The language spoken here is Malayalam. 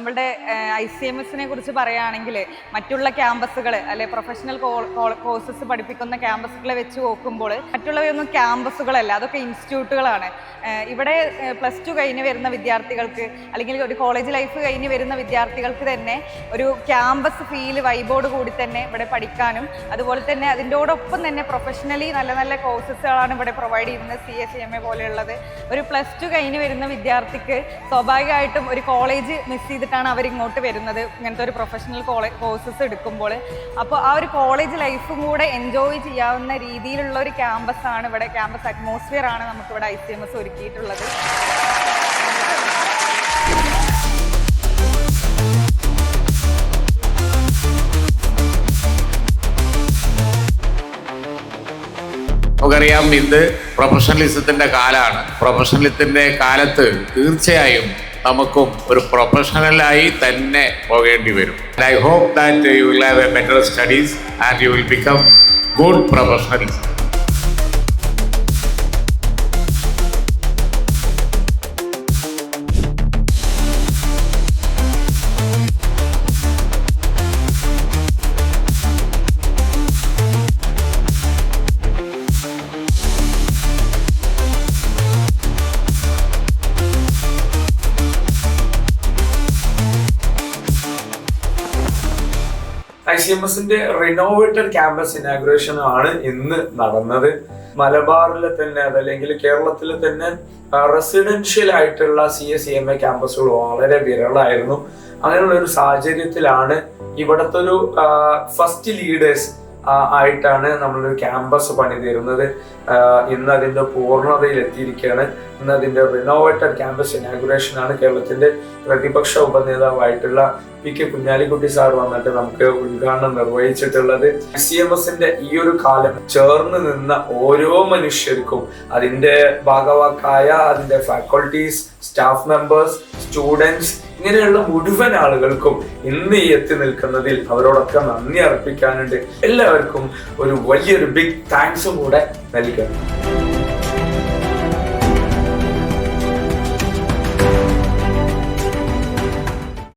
നമ്മളുടെ ICMS കുറിച്ച് പറയുകയാണെങ്കിൽ മറ്റുള്ള ക്യാമ്പസുകൾ അല്ലെ പ്രൊഫഷണൽ കോഴ്സസ് പഠിപ്പിക്കുന്ന ക്യാമ്പസുകളെ വെച്ച് നോക്കുമ്പോൾ മറ്റുള്ളവയൊന്നും ക്യാമ്പസുകളല്ല, അതൊക്കെ ഇൻസ്റ്റിറ്റ്യൂട്ടുകളാണ്. ഇവിടെ +2 കഴിഞ്ഞ് വരുന്ന വിദ്യാർത്ഥികൾക്ക് അല്ലെങ്കിൽ ഒരു കോളേജ് ലൈഫ് കഴിഞ്ഞ് വരുന്ന വിദ്യാർത്ഥികൾക്ക് തന്നെ ഒരു ക്യാമ്പസ് ഫീൽ വൈബോട് കൂടി തന്നെ ഇവിടെ പഠിക്കാനും അതുപോലെ തന്നെ അതിൻ്റോടൊപ്പം തന്നെ പ്രൊഫഷണലി നല്ല നല്ല കോഴ്സസുകളാണ് ഇവിടെ പ്രൊവൈഡ് ചെയ്യുന്നത്. CA പോലെയുള്ളത് ഒരു +2 കഴിഞ്ഞ് വരുന്ന വിദ്യാർത്ഥിക്ക് സ്വാഭാവികമായിട്ടും ഒരു കോളേജ് മിസ് ചെയ്തിട്ടാണ് അവരിങ്ങോട്ട് വരുന്നത് ഇങ്ങനത്തെ ഒരു പ്രൊഫഷണൽ കോഴ്സസ് എടുക്കുമ്പോൾ. അപ്പോൾ ആ ഒരു കോളേജ് ലൈഫും കൂടെ എൻജോയ് ചെയ്യാവുന്ന രീതിയിലുള്ള ഒരു ക്യാമ്പസാണ് ഇവിടെ, ക്യാമ്പസ് അറ്റ്മോസ്ഫിയർ ആണ് നമുക്കിവിടെ ICMS ഒരുക്കിയിട്ടുള്ളത്. നമുക്കറിയാം ഇന്ന് പ്രൊഫഷണലിസത്തിന്റെ കാലമാണ്. പ്രൊഫഷണലിസത്തിന്റെ കാലത്ത് തീർച്ചയായും നമുക്കും ഒരു പ്രൊഫഷണലായി തന്നെ പോകേണ്ടി വരും. I hope that you will have a better studies and you will become good professionals. ICMSന്റെ റിനോവേറ്റഡ് ക്യാമ്പസ് ഇനാഗുറേഷൻ ആണ് ഇന്ന് നടന്നത്. മലബാറിലെ തന്നെ അതല്ലെങ്കിൽ കേരളത്തിലെ തന്നെ റെസിഡൻഷ്യൽ ആയിട്ടുള്ള CA ക്യാമ്പസുകൾ വളരെ വിരളായിരുന്നു. അങ്ങനെയുള്ള ഒരു സാഹചര്യത്തിലാണ് ഇവിടുത്തെ ഒരു ഫസ്റ്റ് ലീഡേഴ്സ് ആയിട്ടാണ് നമ്മളൊരു ക്യാമ്പസ് പണിതീരുന്നത്. ഇന്ന് അതിന്റെ പൂർണ്ണതയിൽ എത്തിയിരിക്കുകയാണ്. ഇന്ന് അതിന്റെ റിനോവേറ്റഡ് ക്യാമ്പസ് ഇനാഗുറേഷൻ ആണ്. കേരളത്തിന്റെ പ്രതിപക്ഷ ഉപനേതാവായിട്ടുള്ള PK കുഞ്ഞാലിക്കുട്ടി സാർ വന്നിട്ട് നമുക്ക് ഉദ്ഘാടനം നിർവഹിച്ചിട്ടുള്ളത്. ICMSന്റെ ഈ ഒരു കാലം ചേർന്ന് നിന്ന ഓരോ മനുഷ്യർക്കും അതിന്റെ ഭാഗവാക്കായ അതിന്റെ ഫാക്കൾട്ടീസ്, സ്റ്റാഫ് മെമ്പേഴ്സ്, സ്റ്റുഡൻസ് ഇങ്ങനെയുള്ള മുഴുവൻ ആളുകൾക്കും ഇന്ന് ഈ എത്തി നിൽക്കുന്നതിൽ അവരോടൊക്കെ നന്ദി അർപ്പിക്കാനുണ്ട്. എല്ലാവർക്കും ഒരു വലിയൊരു ബിഗ് താങ്ക്സും കൂടെ നൽകുന്നു.